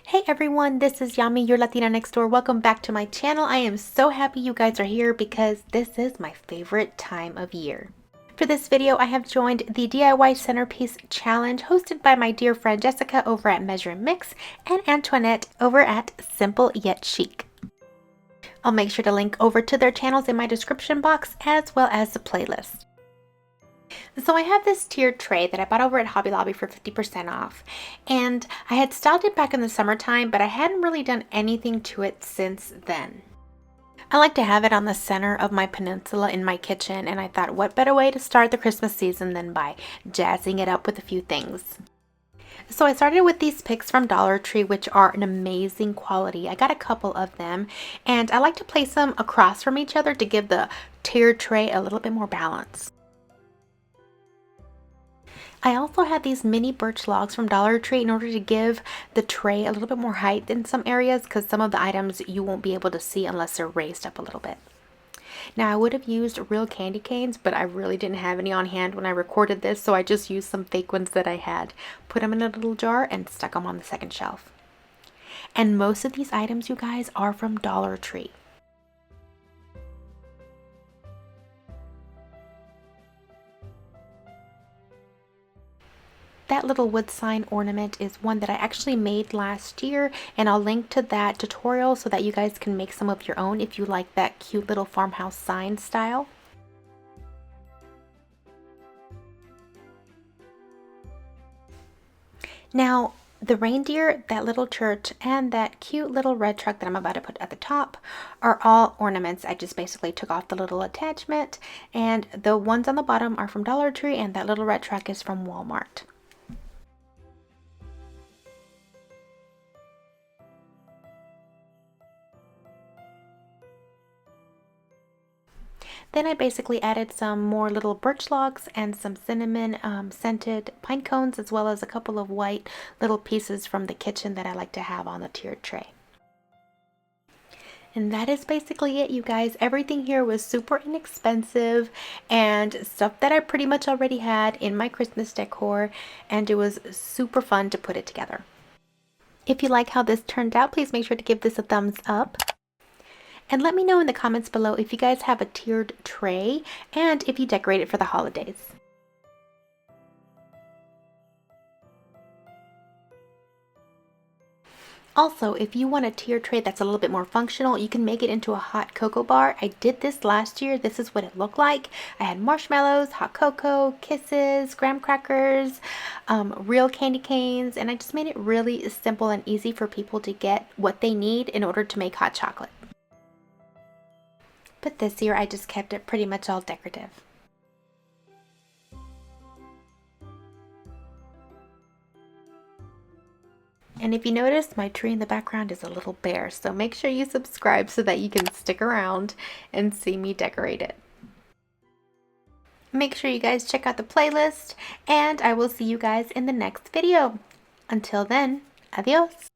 Hey everyone, this is Yami, your Latina next door. Welcome back to my channel. I am so happy you guys are here because this is my favorite time of year. For this video, I have joined the DIY Centerpiece Challenge hosted by my dear friend Jessica over at Measure Mix and Antoinette over at Simple Yet Chic. I'll make sure to link over to their channels in my description box as well as the playlist. So I have this tiered tray that I bought over at Hobby Lobby for 50% off, and I had styled it back in the summertime, but I hadn't really done anything to it since then. I like to have it on the center of my peninsula in my kitchen, and I thought what better way to start the Christmas season than by jazzing it up with a few things. So I started with these picks from Dollar Tree, which are an amazing quality. I got a couple of them, and I like to place them across from each other to give the tiered tray a little bit more balance. I also had these mini birch logs from Dollar Tree in order to give the tray a little bit more height in some areas, because some of the items you won't be able to see unless they're raised up a little bit. Now I would have used real candy canes, but I really didn't have any on hand when I recorded this, so I just used some fake ones that I had, put them in a little jar, and stuck them on the second shelf. And most of these items, you guys, are from Dollar Tree. That little wood sign ornament is one that I actually made last year, and I'll link to that tutorial so that you guys can make some of your own if you like that cute little farmhouse sign style. Now, the reindeer, that little church, and that cute little red truck that I'm about to put at the top are all ornaments. I just basically took off the little attachment, and the ones on the bottom are from Dollar Tree, and that little red truck is from Walmart. Then I basically added some more little birch logs and some cinnamon scented pine cones, as well as a couple of white little pieces from the kitchen that I like to have on the tiered tray. And that is basically it, you guys. Everything here was super inexpensive and stuff that I pretty much already had in my Christmas decor, and it was super fun to put it together. If you like how this turned out, please make sure to give this a thumbs up. And let me know in the comments below if you guys have a tiered tray and if you decorate it for the holidays. Also, if you want a tiered tray that's a little bit more functional, you can make it into a hot cocoa bar. I did this last year. This is what it looked like. I had marshmallows, hot cocoa, kisses, graham crackers, real candy canes, and I just made it really simple and easy for people to get what they need in order to make hot chocolate. But this year I just kept it pretty much all decorative. And if you notice, my tree in the background is a little bare, so make sure you subscribe so that you can stick around and see me decorate it. Make sure you guys check out the playlist, and I will see you guys in the next video. Until then, adios!